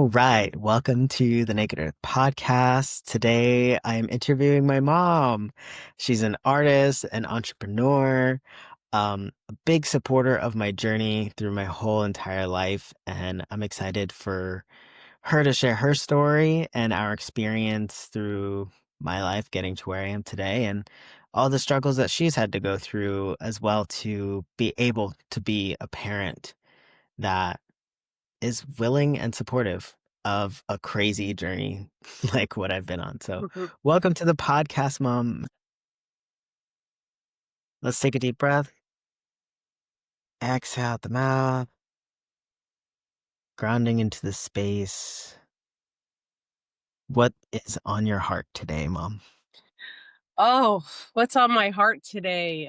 All right, welcome to the Naked Earth podcast. Today I am interviewing my mom. She's an artist, an entrepreneur, a big supporter of my journey through my whole entire life, and I'm excited for her to share her story and our experience through my life getting to where I am today and all the struggles that she's had to go through as well to be able to be a parent that is willing and supportive of a crazy journey like what I've been on. So, Mhm. welcome to the podcast, Mom. Let's take a deep breath. Exhale out the mouth, grounding into the space. What is on your heart today, Mom? Oh, what's on my heart today?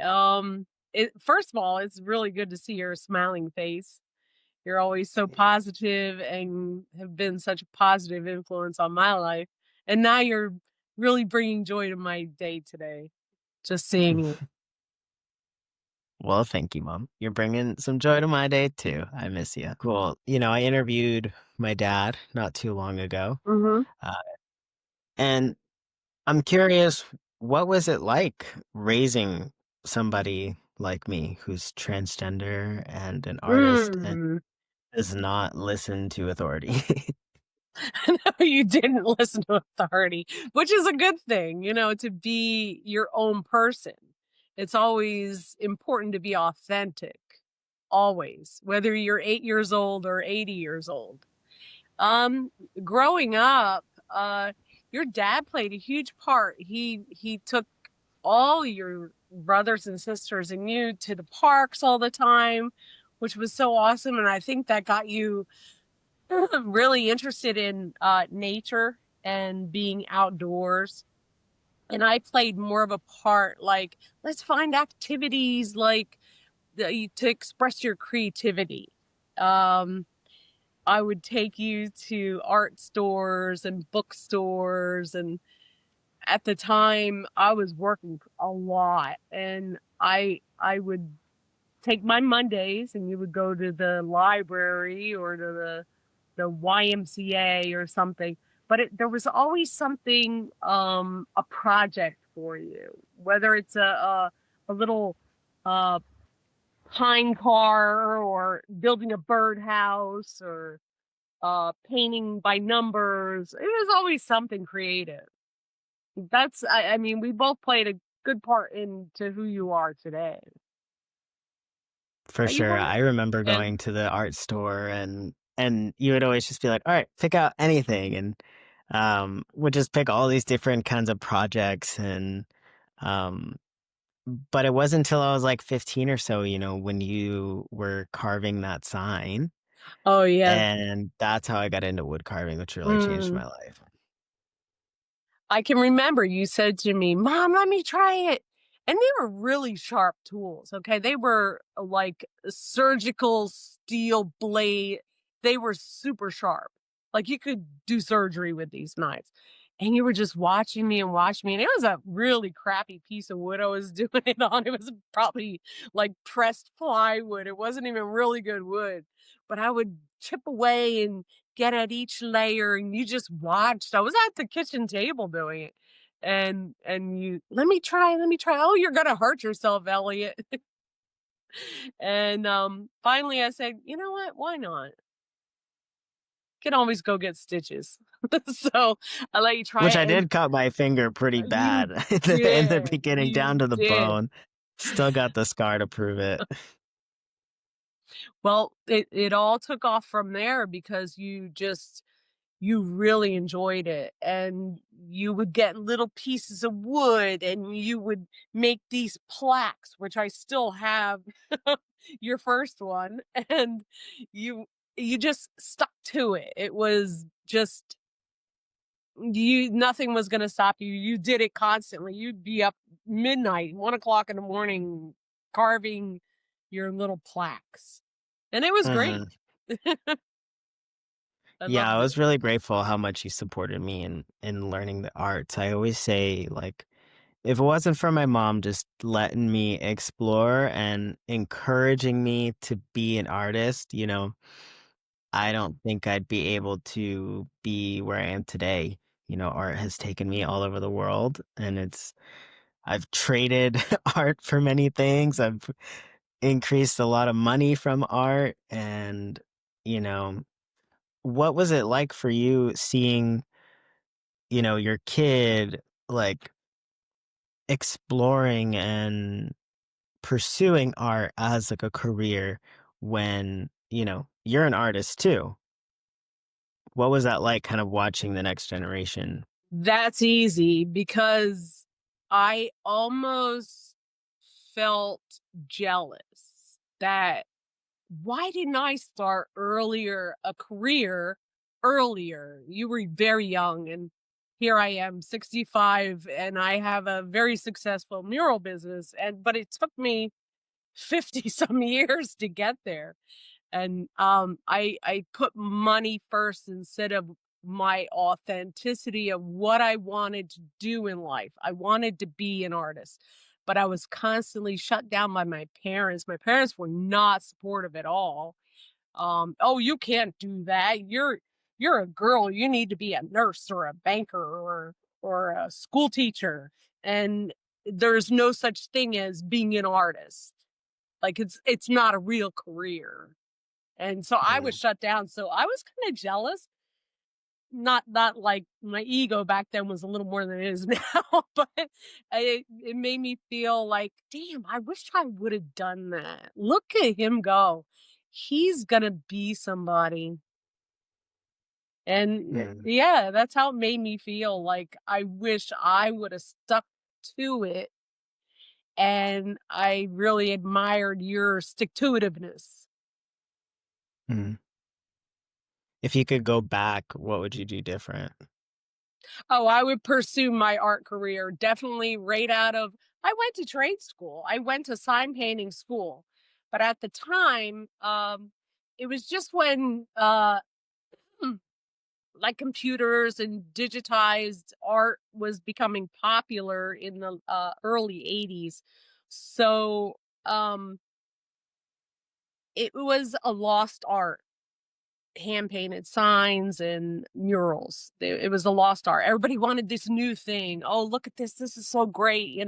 First of all, it's really good to see your smiling face. You're always so positive and have been such a positive influence on my life. And now you're really bringing joy to my day today. Just seeing you. Well, thank you, Mom. You're bringing some joy to my day too. I miss you. Cool. I interviewed my dad not too long ago, Hmm. uh, and I'm curious, what was it like raising somebody like me who's transgender and an artist and Mm. does not listen to authority? No, you didn't listen to authority, which is a good thing, to be your own person. It's always important to be authentic, always, whether you're 8 years old or 80 years old. Um, Growing up, your dad played a huge part. He took all your brothers and sisters and you to the parks all the time, which was so awesome. And I think that got you really interested in nature and being outdoors. And I played more of a part, like, let's find activities like to express your creativity. Um, I would take you to art stores and bookstores. And at the time, I was working a lot. And I would take my Mondays and you would go to the library or to the YMCA or something. But there was always something, a project for you, whether it's a little uh, pine car or building a birdhouse or painting by numbers. It was always something creative. I mean, we both played a good part into who you are today. For You sure. were, I remember and going to the art store and you would always just be like, "All right, pick out anything." And would just pick all these different kinds of projects and um but it wasn't until I was like 15 or so, when you were carving that sign. oh yeah. And that's how I got into wood carving, which really changed Mm. my life. I can remember you said to me, "Mom, let me try it." And they were really sharp tools, okay? They were like surgical steel blade. They were super sharp. Like you could do surgery with these knives. And you were just watching me and watching me. And it was a really crappy piece of wood I was doing it on. It was probably like pressed plywood. It wasn't even really good wood. But I would chip away and get at each layer and you just watched. I was at the kitchen table doing it. And you, let me try. Oh, you're gonna hurt yourself, Elliot. And finally I said, you know what? Why not? Can always go get stitches. So I let you try Which it I and did cut my finger pretty you bad in the did. beginning You down to the did. bone. Still got the scar to prove it. Well, it all took off from there because you really enjoyed it and you would get little pieces of wood and you would make these plaques, which I still have. Your first one. And you you just stuck to it. It was just, you, nothing was going to stop you. You did it constantly. You'd be up midnight, 1 o'clock in the morning, carving your little plaques, and it was great. Mhm. I Yeah, I loved it. was really grateful how much you supported me in learning the arts. I always say, like, if it wasn't for my mom just letting me explore and encouraging me to be an artist, I don't think I'd be able to be where I am today. Art has taken me all over the world, and I've traded art for many things. I've increased a lot of money from art. And, you know, what was it like for you seeing, your kid like exploring and pursuing art as like a career when, you're an artist too? What was that like kind of watching the next generation? That's easy because I almost felt jealous that why didn't I start earlier a career earlier? You were very young, and here I am 65 and I have a very successful mural business, and but it took me 50 some years to get there. And I put money first instead of my authenticity of what I wanted to do in life. I wanted to be an artist, but I was constantly shut down by my parents. My parents were not supportive at all. Oh, you can't do that. You're a girl. You need to be a nurse or a banker or a school teacher. And there's no such thing as being an artist. Like it's not a real career. And so I was Mm, shut down. So I was kind of jealous. Not like my ego back then was a little more than it is now, but it made me feel like, damn, I wish I would have done that. Look at him go. He's gonna be somebody. And mm, yeah, that's how it made me feel. Like I wish I would have stuck to it. And I really admired your stick to itiveness. mm. If you could go back, what would you do different? Oh, I would pursue my art career definitely right out of I went to trade school. I went to sign painting school. But at the time, it was just when like computers and digitized art was becoming popular in the early 80s. So um it was a lost art, hand painted signs and murals. It was a lost art. Everybody wanted this new thing. Oh, look at this. This is so great,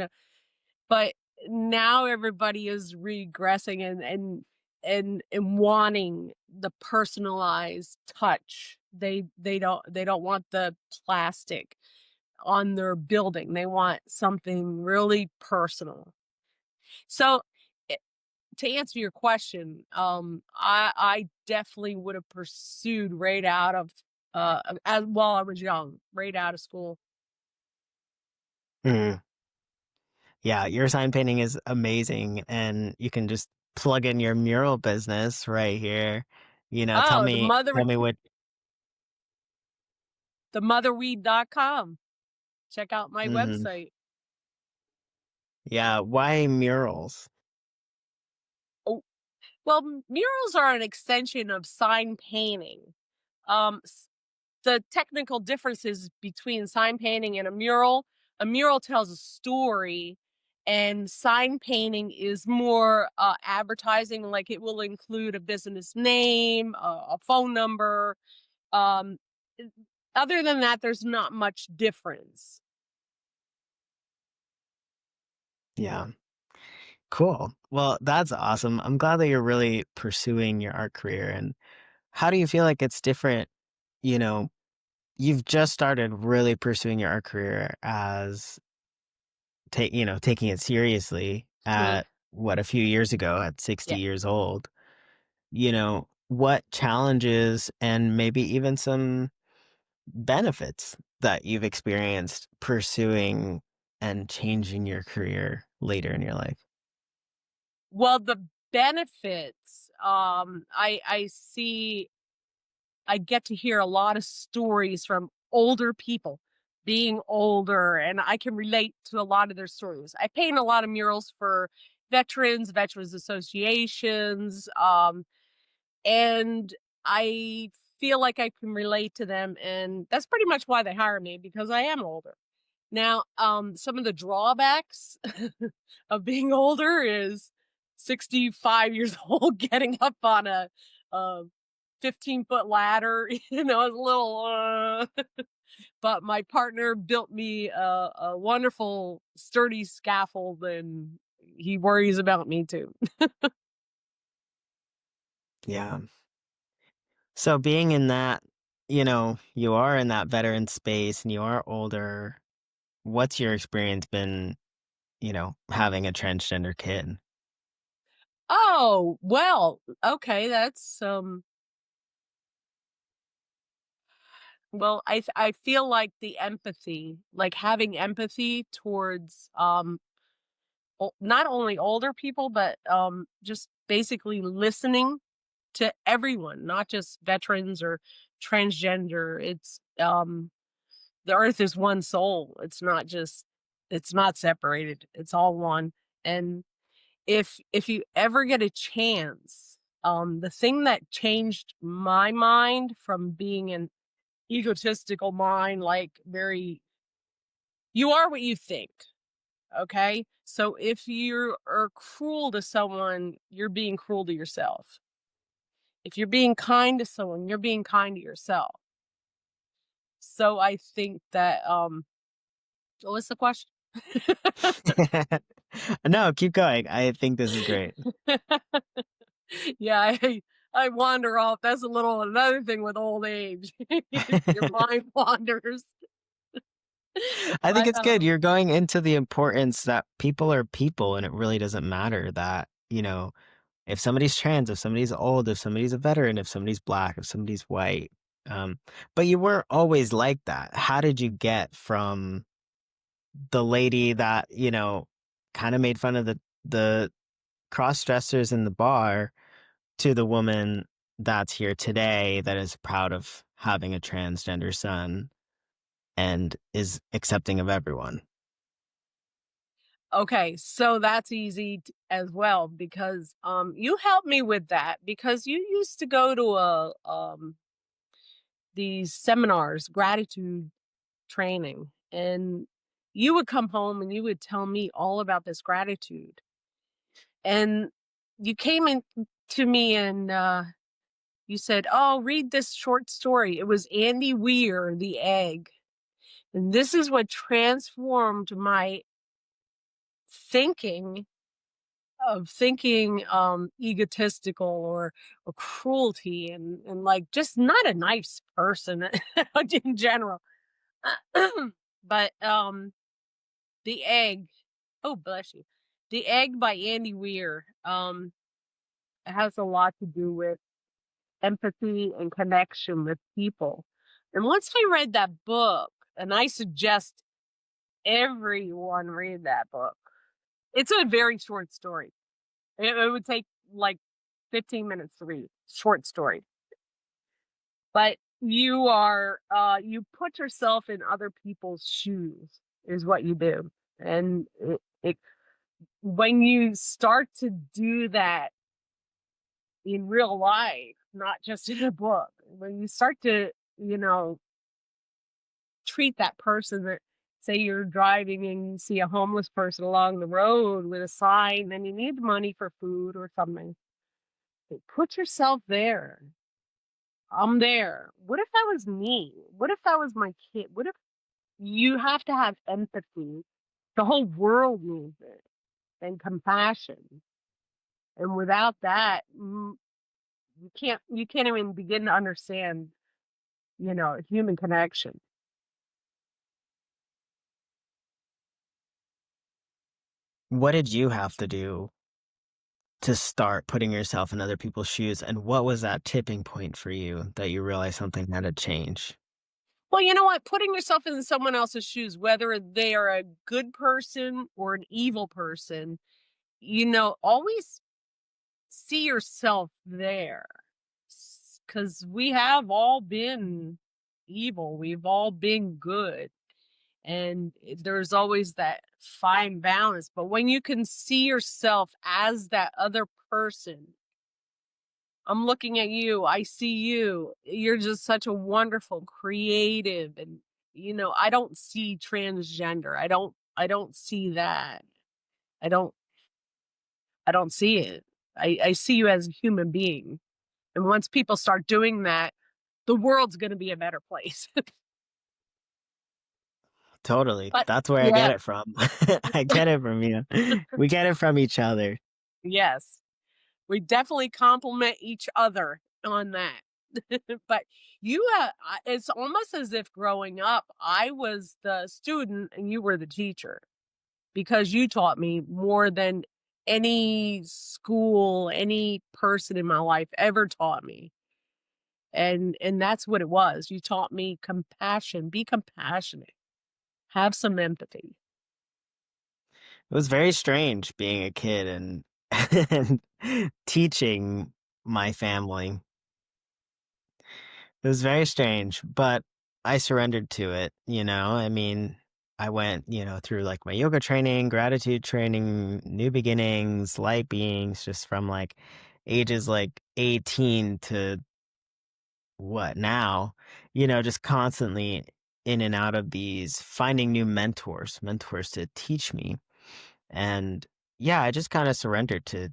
But now everybody is regressing and wanting the personalized touch. They don't want the plastic on their building. They want something really personal. So to answer your question, I definitely would have pursued right out of as while I was young, right out of school. Mm. Yeah, your sign painting is amazing, and you can just plug in your mural business right here. Tell Oh, me tell me what. the motherweed.com. Check out my Mhm. website. Yeah, why murals? Oh, well, murals are an extension of sign painting. The technical differences between sign painting and a mural tells a story, and sign painting is more advertising, like it will include a business name, a phone number. Um, Other than that, there's not much difference. Yeah. Cool. Well, that's awesome. I'm glad that you're really pursuing your art career. And how do you feel like it's different? You know, you've just started really pursuing your art career as taking it seriously Mm, at what, a few years ago at 60 yeah. years old. What challenges and maybe even some benefits that you've experienced pursuing and changing your career later in your life? Well, the benefits, I see I get to hear a lot of stories from older people being older, and I can relate to a lot of their stories. I paint a lot of murals for veterans associations, and I feel like I can relate to them, and that's pretty much why they hire me because I am older. Now, some of the drawbacks of being older is 65 years old getting up on a 15-foot ladder, it's a little, but my partner built me a wonderful sturdy scaffold, and he worries about me too. Yeah. So being in that, you are in that veteran space and you are older. What's your experience been, having a transgender kid? Oh, well, okay, that's, well, I feel like the empathy, like having empathy towards, not only older people, but, just basically listening to everyone, not just veterans or transgender. The earth is one soul. It's not separated. It's all one. And if you ever get a chance, the thing that changed my mind from being an egotistical mind, like very, you are what you think. Okay. So if you are cruel to someone, you're being cruel to yourself. If you're being kind to someone, you're being kind to yourself. So I think that, what was the question? No, keep going. I think this is great. Yeah, I wander off. That's a little another thing with old age. Your mind wanders. I think But, it's good. You're going into the importance that people are people and it really doesn't matter that, if somebody's trans, if somebody's old, if somebody's a veteran, if somebody's black, if somebody's white. Um, but you weren't always like that. How did you get from the lady that, kind of made fun of the cross dressers in the bar to the woman that's here today that is proud of having a transgender son and is accepting of everyone? okay, so that's easy as well because you helped me with that because you used to go to a these seminars, gratitude training, and you would come home and you would tell me all about this gratitude. And you came in to me and you said, "Oh, read this short story." It was Andy Weir, The Egg. And this is what transformed my thinking of thinking egotistical or cruelty and like just not a nice person in general. But The Egg, oh bless you. The Egg by Andy Weir has a lot to do with empathy and connection with people. And once I read that book, and I suggest everyone read that book. It's a very short story. It would take like 15 minutes to read. Short story. But you put yourself in other people's shoes is what you do. And when you start to do that in real life, not just in a book, when you start to, you know, treat that person that, say you're driving and you see a homeless person along the road with a sign and you need money for food or something. Put yourself there. I'm there. What if that was me? What if that was my kid? What if you have to have empathy? The whole world needs it and compassion. And without that, you can't even begin to understand, human connection. What did you have to do to start putting yourself in other people's shoes? And what was that tipping point for you that you realized something had to change? Well, you know what? Putting yourself in someone else's shoes, whether they are a good person or an evil person, always see yourself there. Because we have all been evil, we've all been good. And there's always that fine balance. But when you can see yourself as that other person, I'm looking at you, I see you. You're just such a wonderful, creative, and I don't see transgender. I don't see that. I don't I don't see it. I see you as a human being. And once people start doing that, the world's gonna be a better place. Totally. But That's where I get yeah, it from. I get it from you. We get it from each other. yes. We definitely compliment each other on that. But it's almost as if growing up, I was the student and you were the teacher because you taught me more than any school, any person in my life ever taught me. And that's what it was. You taught me compassion, be compassionate, have some empathy. It was very strange being a kid and and teaching my family. It was very strange, but I surrendered to it, you know? I mean, I went, through like my yoga training, gratitude training, new beginnings, light beings, just from like ages like 18 to what now, just constantly in and out of these, finding new mentors to teach me. And yeah, I just kind of surrendered to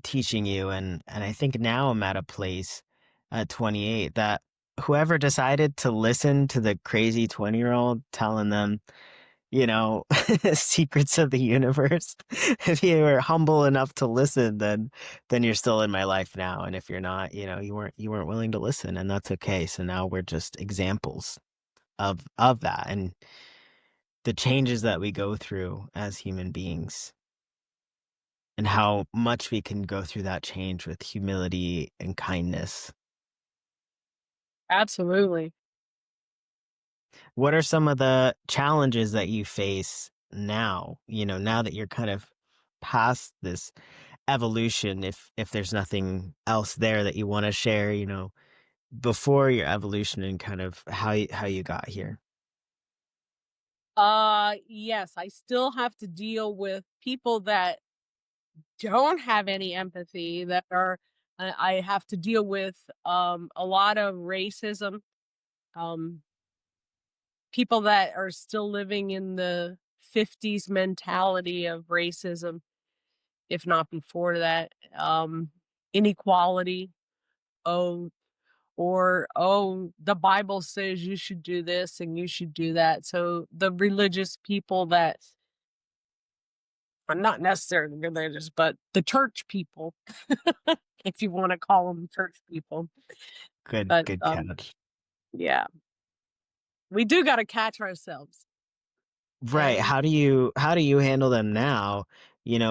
teaching you, and I think now I'm at a place at 28 that whoever decided to listen to the crazy 20-year-old telling them, secrets of the universe, if you were humble enough to listen, then you're still in my life now. And if you're not, you weren't willing to listen, and that's okay. So now we're just examples of that and the changes that we go through as human beings, and how much we can go through that change with humility and kindness. Absolutely. What are some of the challenges that you face now, now that you're kind of past this evolution, if there's nothing else there that you want to share, before your evolution and kind of how you got here? Yes, I still have to deal with people that don't have any empathy, that are I have to deal with a lot of racism, um people that are still living in the 50s mentality of racism, if not before that. Inequality. Oh, or oh, the Bible says you should do this and you should do that. So the religious people that are not necessarily religious, but the church people, if you want to call them church people. Good, But good catch. yeah, we do got to catch ourselves. Right. And How do you handle them now?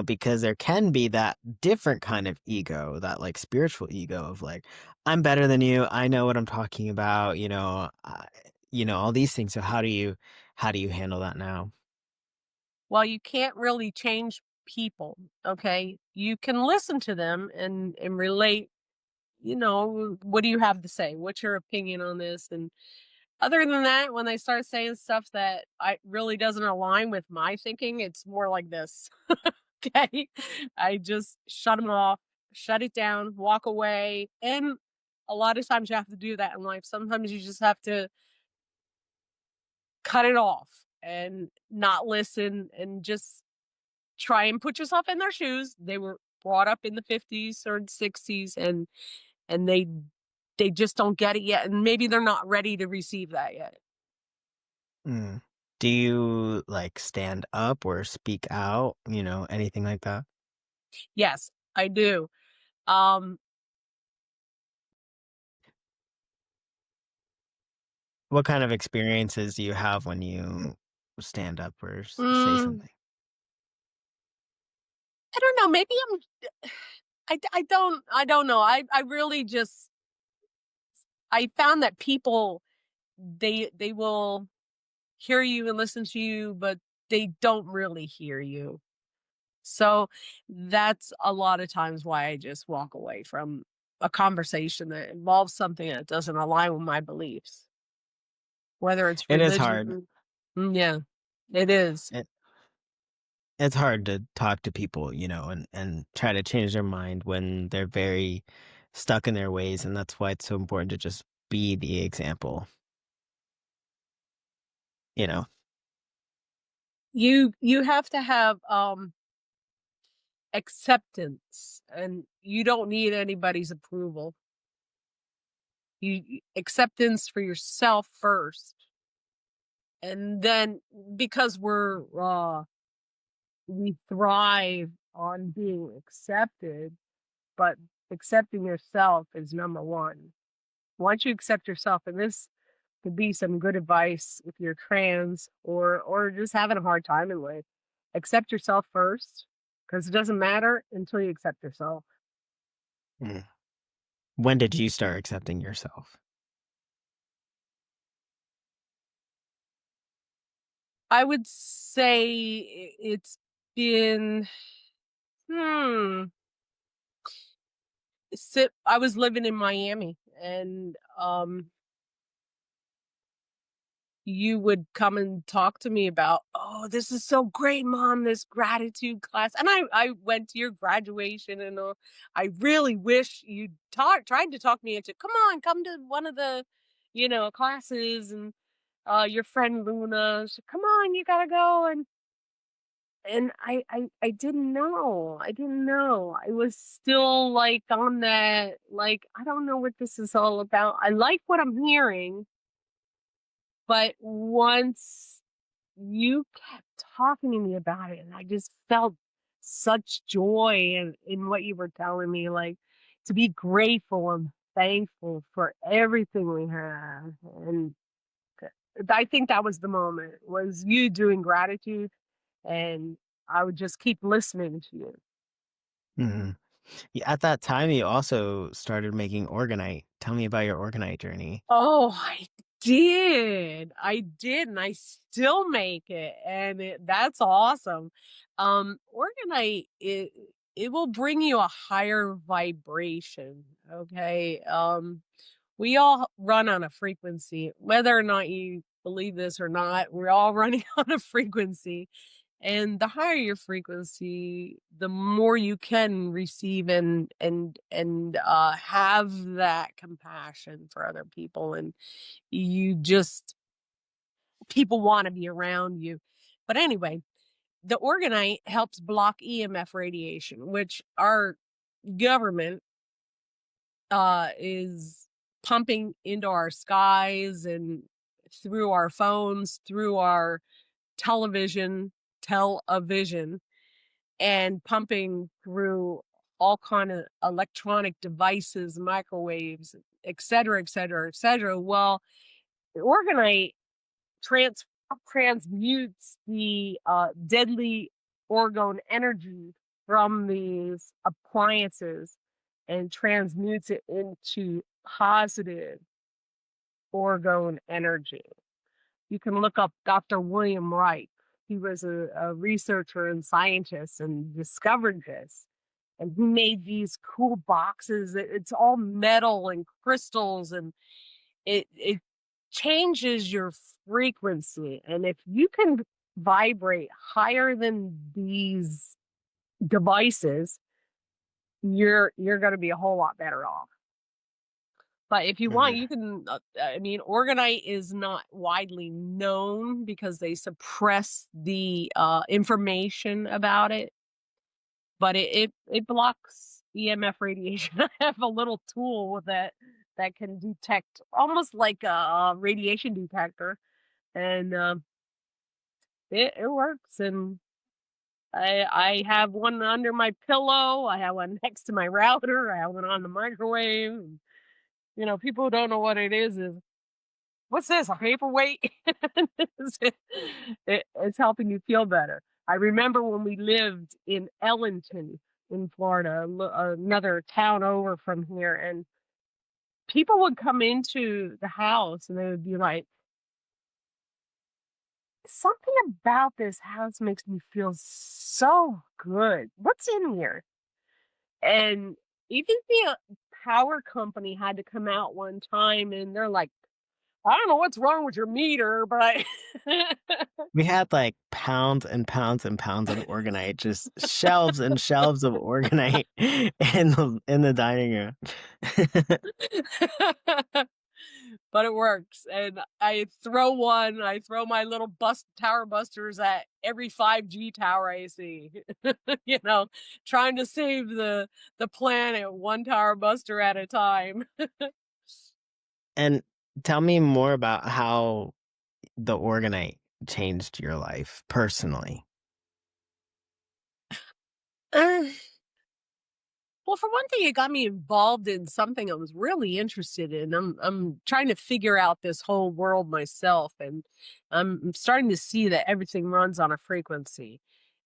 Because there can be that different kind of ego, that like spiritual ego of like, I'm better than you. I know what I'm talking about, all these things. So how do you handle that now? well, you can't really change people. Okay, you can listen to them and relate. What do you have to say? What's your opinion on this? And other than that, when they start saying stuff that I really doesn't align with my thinking, it's more like this. Okay. I just shut them off, shut it down, walk away. And a lot of times you have to do that in life. Sometimes you just have to cut it off and not listen and just try and put yourself in their shoes. They were brought up in the 50s or 60s, and they just don't get it yet, and maybe they're not ready to receive that yet. Mm. Do you like stand up or speak out, anything like that? Yes, I do. Um, What kind of experiences do you have when you stand up or say mm, something? I don't know, maybe I don't know. I really just I found that people, they will hear you and listen to you, but they don't really hear you. So that's a lot of times why I just walk away from a conversation that involves something that doesn't align with my beliefs, whether it's It is hard. religion. Yeah, it is. It's hard to talk to people, and try to change their mind when they're very stuck in their ways. And that's why it's so important to just be the example, you know? You have to have acceptance, and you don't need anybody's approval. acceptance for yourself first, and then because we thrive on being accepted, but accepting yourself is number one. Once you accept yourself, and this could be some good advice if you're trans or just having a hard time in life, accept yourself first, because it doesn't matter until you accept yourself. Mm. When did you start accepting yourself? I would say it's been hmm I was living in Miami, and you would come and talk to me about, "Oh, this is so great, mom, this gratitude class." And I went to your graduation, and I really wish you tried to talk me into, "Come on, come to one of the, classes." And your friend Luna said, "Come on, you gotta go." And I didn't know. I didn't know. I was still like on that, like, I don't know what this is all about. I like what I'm hearing, but once you kept talking to me about it, and I just felt such joy in what you were telling me, like to be grateful and thankful for everything we have. And I think that was the moment, was you doing gratitude, and I would just keep listening to you. Mhm. Yeah, at that time, you also started making Organite. Tell me about your Organite journey. Oh, I did. I did, and I still make it, and that's awesome. Organite, it will bring you a higher vibration, okay? We all run on a frequency, whether or not you believe this or not, we're all running on a frequency. And the higher your frequency, the more you can receive and have that compassion for other people, and you just people want to be around you. But anyway, the organite helps block EMF radiation, which our government is pumping into our skies and through our phones, through our television, and pumping through all kind of electronic devices, microwaves, et cetera, et cetera, et cetera. Well, the organite trans- transmutes the deadly orgone energy from these appliances and transmutes it into positive orgone energy. You can look up Dr. William Wright. He was a researcher and scientist and discovered this. And he made these cool boxes. It's all metal and crystals, and it changes your frequency. And if you can vibrate higher than these devices, you're going to be a whole lot better off. But if you want, Mhm. you can, I mean, Organite is not widely known because they suppress the, information about it, but it blocks EMF radiation. I have a little tool that can detect, almost like a radiation detector, and, it works. And I have one under my pillow, I have one next to my router, I have one on the microwave, and, people who don't know what it is, "What's this, a paperweight?" It's it's helping you feel better. I remember when we lived in Ellington in Florida, another town over from here, and people would come into the house and they would be like, "Something about this house makes me feel so good. What's in here?" And even the power company had to come out one time, and they're like, "I don't know what's wrong with your meter, but" We had, like, pounds and pounds and pounds of Organite, just shelves and shelves of Organite in the dining room. But it works, and I throw my little tower busters at every 5G tower I see, you know, trying to save the planet one tower buster at a time. And tell me more about how the Organite changed your life personally. Uh, well, for one thing, it got me involved in something I was really interested in. I'm trying to figure out this whole world myself, and I'm starting to see that everything runs on a frequency.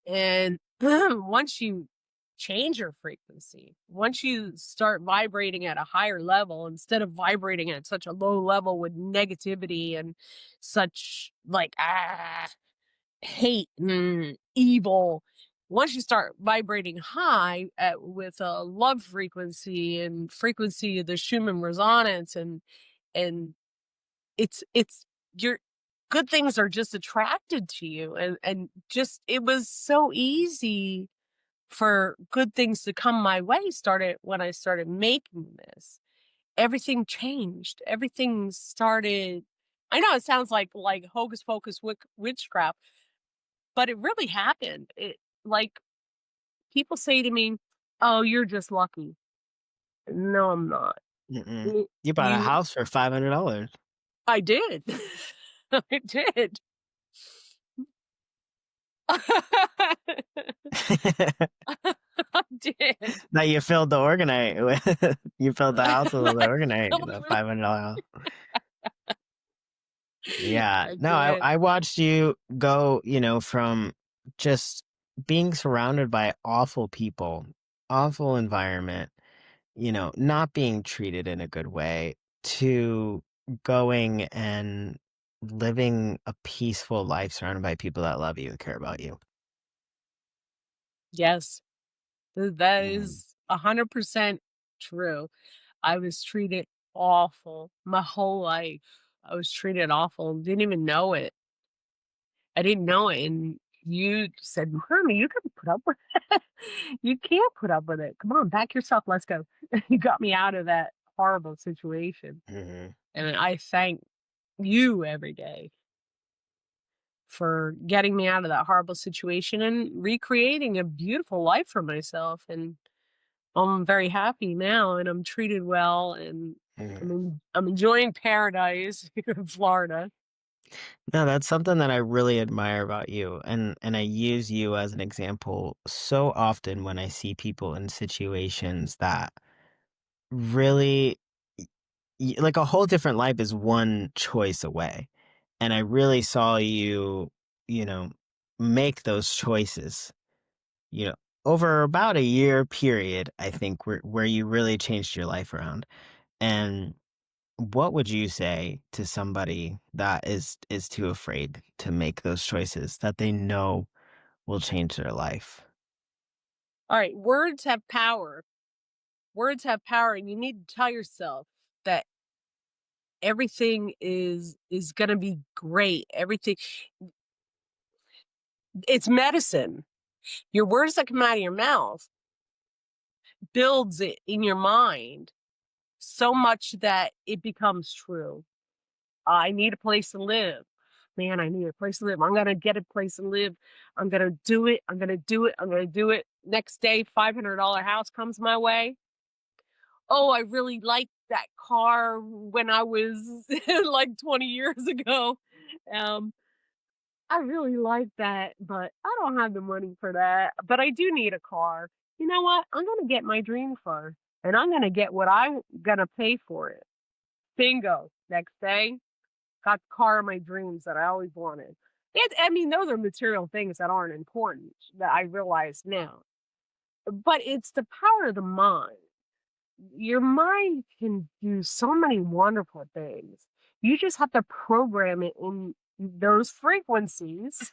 And once you change your frequency, once you start vibrating at a higher level instead of vibrating at such a low level with negativity and such like hate and evil, once you start vibrating high with a love frequency and frequency of the Schumann resonance, and it's your good things are just attracted to you, and just it was so easy for good things to come my way started when I started making this. Everything changed. Everything started. I know it sounds like hocus pocus witchcraft, but it really happened. It like people say to me, "Oh, you're just lucky." No, I'm not. Mm-mm. Y- You bought a You, house for $500. I did. I did. I did. Now you filled the Organite with you filled the house with the I Organite, filled the with $500 house. Yeah. I No, did. I watched you go, from just being surrounded by awful people, awful environment, not being treated in a good way, to going and living a peaceful life surrounded by people that love you and care about you. Yes, that Mhm, is 100% true. I was treated awful my whole life. I was treated awful, didn't even know it. I didn't know it, and you said, "Mommy, you can put up with it. You can't put up with it. Come on, back yourself. Let's go." You got me out of that horrible situation, mhm. and I thank you every day for getting me out of that horrible situation and recreating a beautiful life for myself, and I'm very happy now, and I'm treated well, and Mhm. I'm enjoying paradise here in Florida. No, that's something that I really admire about you, and I use you as an example so often when I see people in situations that really like a whole different life is one choice away. And I really saw you, you know, make those choices, you know, over about a year period, I think, where you really changed your life around. And what would you say to somebody that is too afraid to make those choices that they know will change their life? All right, words have power. Words have power, and you need to tell yourself that everything is gonna be great. Everything it's medicine. Your words that come out of your mouth builds it in your mind so much that it becomes true. I need a place to live. Man, I need a place to live. I'm gonna get a place to live. I'm gonna do it. I'm gonna do it. I'm gonna do it. Next day, $500 house comes my way. Oh, I really liked that car when I was like 20 years ago. Um, I really like that, but I don't have the money for that. But I do need a car. You know what? I'm gonna get my dream car, and I'm gonna get what I'm gonna pay for it. Bingo. Next day, got the car of my dreams that I always wanted. I mean, those are material things that aren't important that I realize now. But it's the power of the mind. Your mind can do so many wonderful things. You just have to program it in those frequencies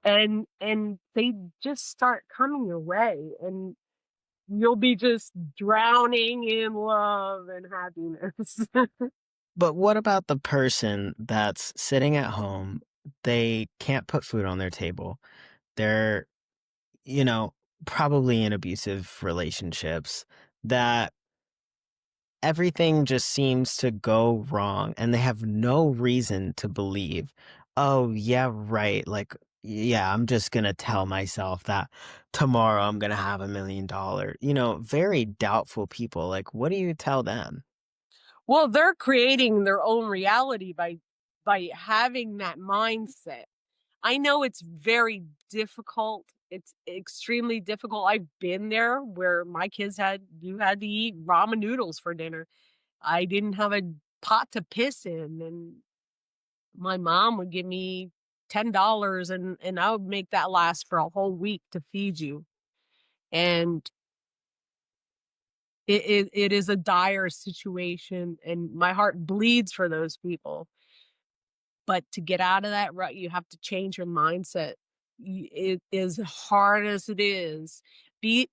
and they just start coming your way, and you'll be just drowning in love and happiness. But what about the person that's sitting at home? They can't put food on their table. They're, you know, probably in abusive relationships that everything just seems to go wrong and they have no reason to believe, oh, yeah, right. Like, yeah, I'm just going to tell myself that tomorrow I'm going to have $1 million. Very doubtful people. Like, what do you tell them? Well, they're creating their own reality by having that mindset. I know it's very difficult. It's extremely difficult. I've been there where my kids had you had to eat ramen noodles for dinner. I didn't have a pot to piss in, and my mom would give me $10 and I would make that last for a whole week to feed you. And it is a dire situation and my heart bleeds for those people. But to get out of that rut, you have to change your mindset. It is hard as it is.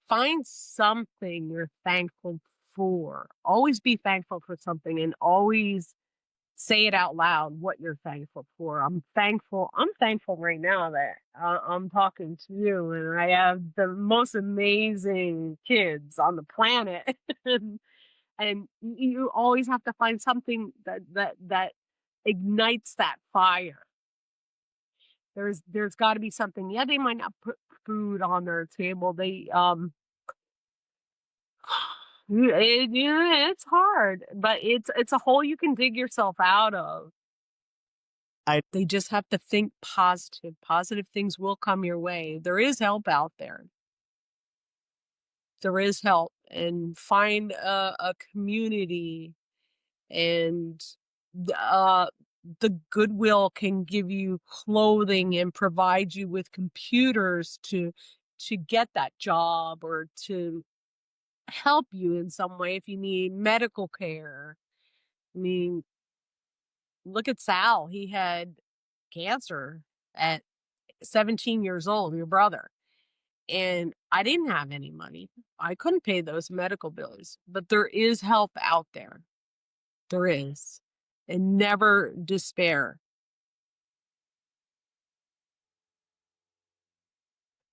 Find something you're thankful for. Always be thankful for something and always say it out loud what you're thankful for. I'm thankful right now that I'm talking to you and I have the most amazing kids on the planet. And you always have to find something that ignites that fire. There's got to be something. Yeah, they might not put food on their table. It's hard, but it's a hole you can dig yourself out of. I They just have to think positive. Positive things will come your way. There is help out there. There is help, and find a community and uh, the Goodwill can give you clothing and provide you with computers to get that job or to help you in some way if you need medical care. I mean, look at Sal. He had cancer at 17 years old, your brother. And I didn't have any money. I couldn't pay those medical bills, but there is help out there. There is. And never despair.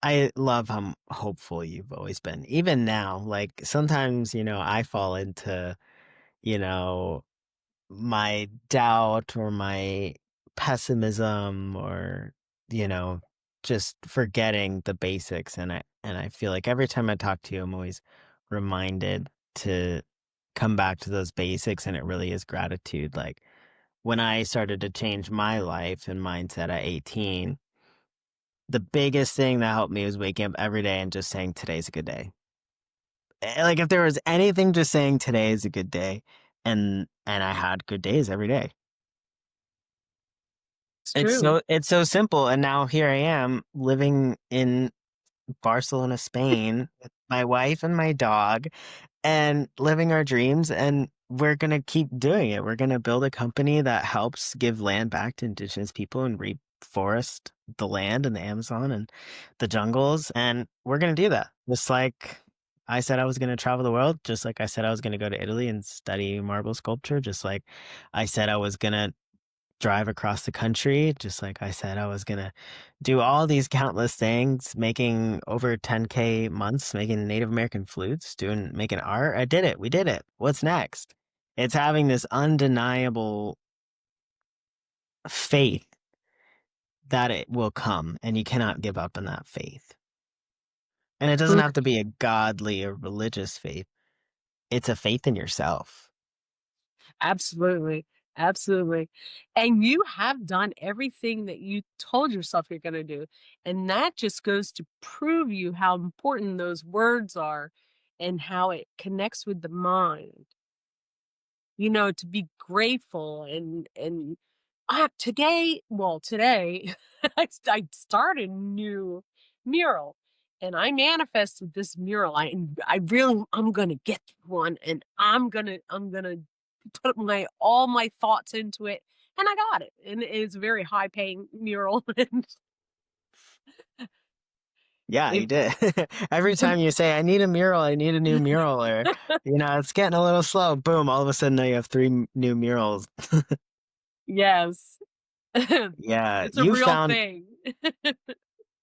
I love how hopeful you've always been. Even now, like sometimes, I fall into, you know, my doubt or my pessimism or, you know, just forgetting the basics. And I feel like every time I talk to you, I'm always reminded to come back to those basics, and it really is gratitude. Like when I started to change my life and mindset at 18, the biggest thing that helped me was waking up every day and just saying today's a good day. Like if there was anything, just saying today is a good day, and I had good days every day. It's It's true. so simple, and now here I am living in Barcelona, Spain, with my wife and my dog, and living our dreams, and we're gonna keep doing it. We're gonna build a company that helps give land back to indigenous people and reforest the land and the Amazon and the jungles, and we're gonna do that. Just like I said I was gonna travel the world, just like I said I was gonna go to Italy and study marble sculpture, just like I said I was gonna drive across the country, just like I said I was gonna do all these countless things, making over 10K months, making Native American flutes, making art. I did it. We did it. What's next? It's having this undeniable faith that it will come, and you cannot give up on that faith. And it doesn't have to be a godly or religious faith. It's a faith in yourself. Absolutely. Absolutely. And you have done everything that you told yourself you're going to do. And that just goes to prove you how important those words are and how it connects with the mind. To be grateful and today I started a new mural and I manifested this mural. I really I'm gonna get one and I'm gonna put my all my thoughts into it and I got it. And it's a very high paying mural and Yeah, you it did. Every time you say, I need a mural, I need a new mural, or, it's getting a little slow, boom, all of a sudden now you have three new murals. yes. Yeah, It's a real thing.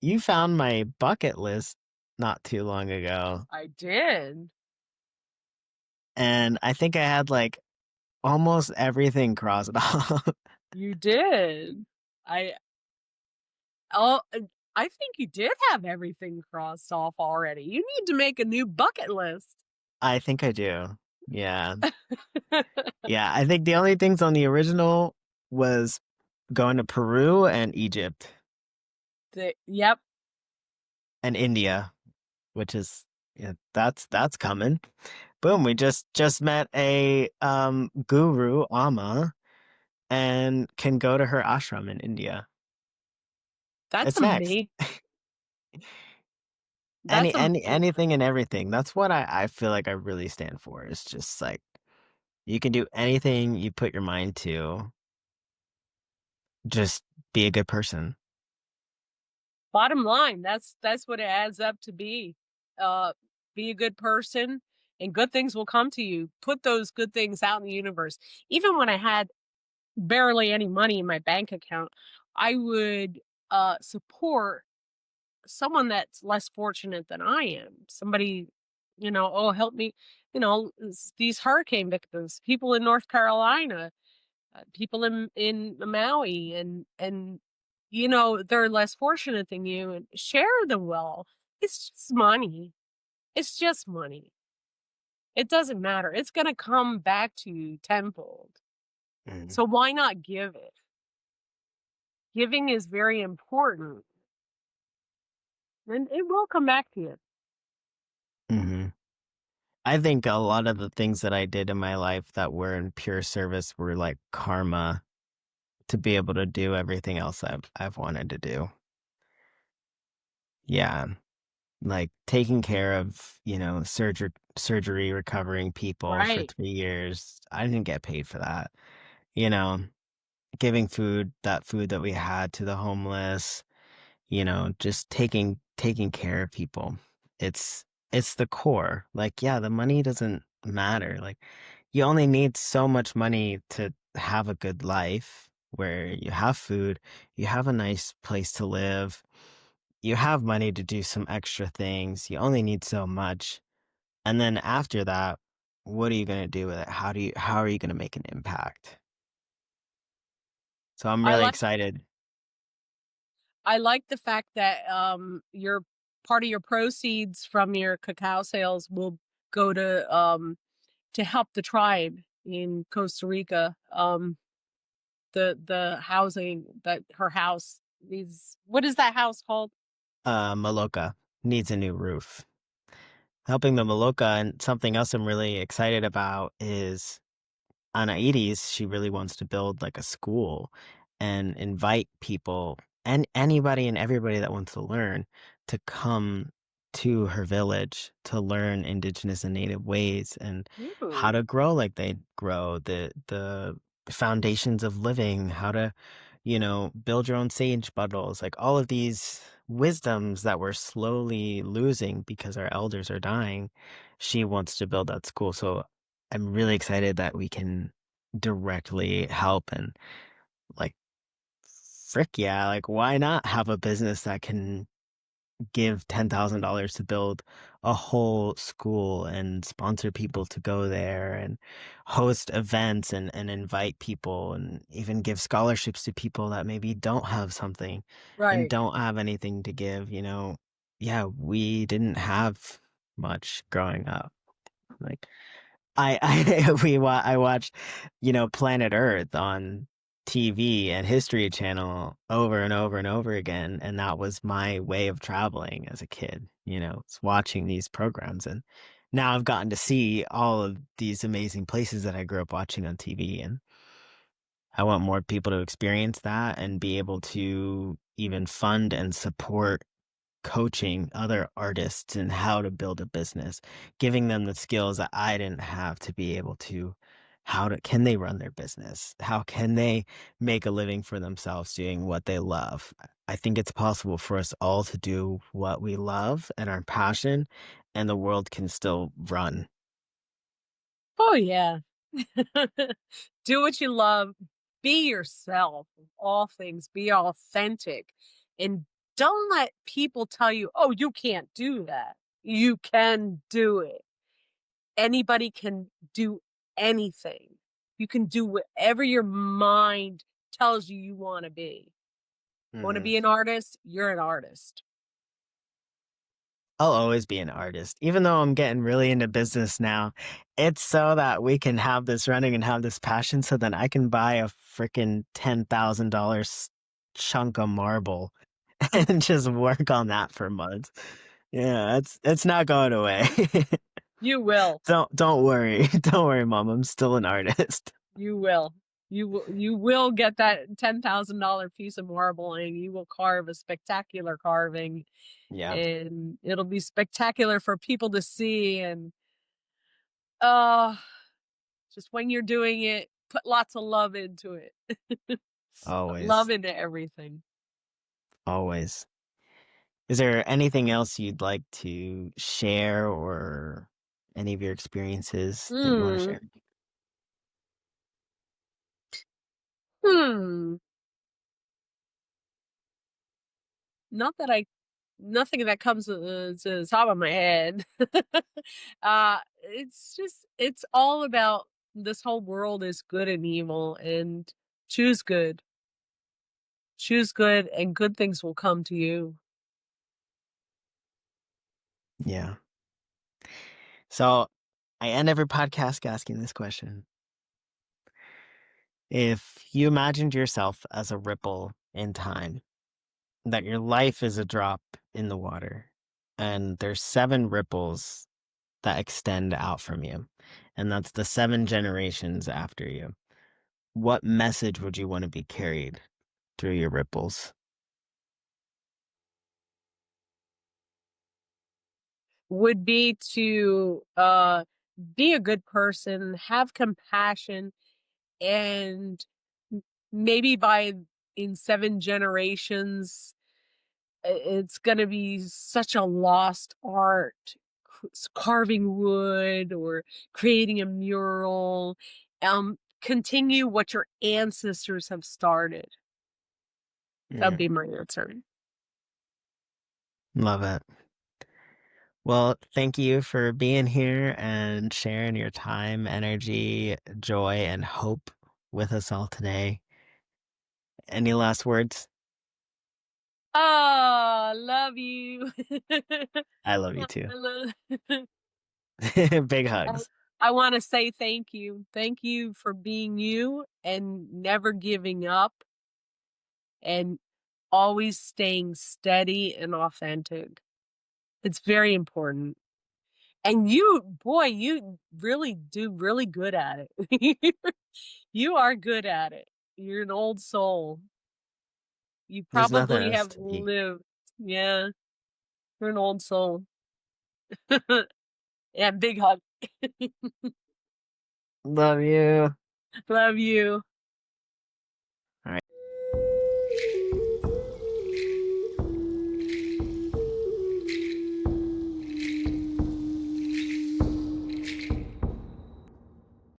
you found my bucket list not too long ago, I did. and I think I had like almost everything crossed off. You did. I Oh, I think you did have everything crossed off already. You need to make a new bucket list. I think I do. Yeah. Yeah, I think the only things on the original was going to Peru and Egypt Yep, and India, which is yeah, that's coming. Boom, we just met a guru, Amma, and can go to her ashram in India. that's It's next. amazing. That's amazing. Anything and everything. That's what I feel like I really stand for. It's just like you can do anything you put your mind to. Just be a good person. Bottom line, that's what it adds up to be. Uh, be a good person, and good things will come to you. Put those good things out in the universe. Even when I had barely any money in my bank account, I would support someone that's less fortunate than I am. Somebody, oh, help me, these hurricane victims, people in North Carolina, people in Maui, and they're less fortunate than you, and share the wealth. It's just money. It's just money. It doesn't matter. It's going to come back to you tenfold. Mm-hmm. So why not give it? Giving is very important, and it will come back to you. Mm-hmm. I think a lot of the things that I did in my life that were in pure service were like karma to be able to do everything else I've wanted to do. Yeah, like taking care of, surgery recovering people for Right. 3 years. I didn't get paid for that. You know, giving that food that we had to the homeless, just taking care of people. It's it's the core. Like, yeah, the money doesn't matter. Like, you only need so much money to have a good life where you have food, you have a nice place to live, you have money to do some extra things. You only need so much. And then after that, what are you going to do with it? How are you going to make an impact? So I'm I really like excited. I like the fact that your part of your proceeds from your cacao sales will go to help the tribe in Costa Rica. The housing that her house needs. What is that house called? Maloka needs a new roof. Helping the Maloka, and something else I'm really excited about is Anaides, she really wants to build like a school and invite people and anybody and everybody that wants to learn to come to her village to learn indigenous and native ways and how Ooh, to grow like they grow, the foundations of living, how to, build your own sage puddles, like all of these wisdoms that we're slowly losing because our elders are dying. She wants to build that school. So I'm really excited that we can directly help and like frick yeah, like why not have a business that can give $10,000 to build a whole school and sponsor people to go there and host events and invite people and even give scholarships to people that maybe don't have something and right. don't have anything to give, Yeah, we didn't have much growing up. Like I watched, Planet Earth on TV and History Channel over and over and over again, and that was my way of traveling as a kid, it's watching these programs, and now I've gotten to see all of these amazing places that I grew up watching on TV, and I want more people to experience that and be able to even fund and support coaching other artists in how to build a business, giving them the skills that I didn't have to be able to can they run their business? How can they make a living for themselves doing what they love? I think it's possible for us all to do what we love and our passion, and the world can still run. Oh yeah. Do what you love. Be yourself. All things. Be authentic, and don't let people tell you, "Oh, you can't do that." You can do it. Anybody can do anything. You can do whatever your mind tells you you want to be. Want to Hmm. be an artist? You're an artist. I'll always be an artist. Even though I'm getting really into business now, it's so that we can have this running and have this passion so that I can buy a freaking $10,000 chunk of marble and just work on that for months. Yeah, it's not going away. You will. Don't worry. Don't worry, Mom. I'm still an artist. You will. You will get that $10,000 piece of marble and you will carve a spectacular carving Yeah, and it'll be spectacular for people to see and uh just when you're doing it, put lots of love into it. Put love always. into everything. Always. Is there anything else you'd like to share or any of your experiences that you want to Hmm. share? Hmm. Not that I nothing that comes to the top of my head. It's just it's all about this whole world is good and evil and choose good. Choose good and good things will come to you. Yeah. So I end every podcast asking this question. If you imagined yourself as a ripple in time, that your life is a drop in the water, and there's seven ripples that extend out from you, and that's the seven generations after you, what message would you want to be carried through your ripples? Would be to be a good person, have compassion, and maybe by in 7 generations it's gonna be such a lost art, carving wood or creating a mural. Continue what your ancestors have started. That'd Yeah, be my answer. love it. Well, thank you for being here and sharing your time, energy, joy, and hope with us all today. Any last words? Oh, love you. I love you I too. love Big I, hugs. I want to say thank you. Thank you for being you and never giving up and always staying steady and authentic. It's very important. And you, boy, you really do really good at it. You are good at it. You're an old soul. You There's nothing probably else have to be. lived. Yeah, you're an old soul. Yeah, big hug. Love you. Love you.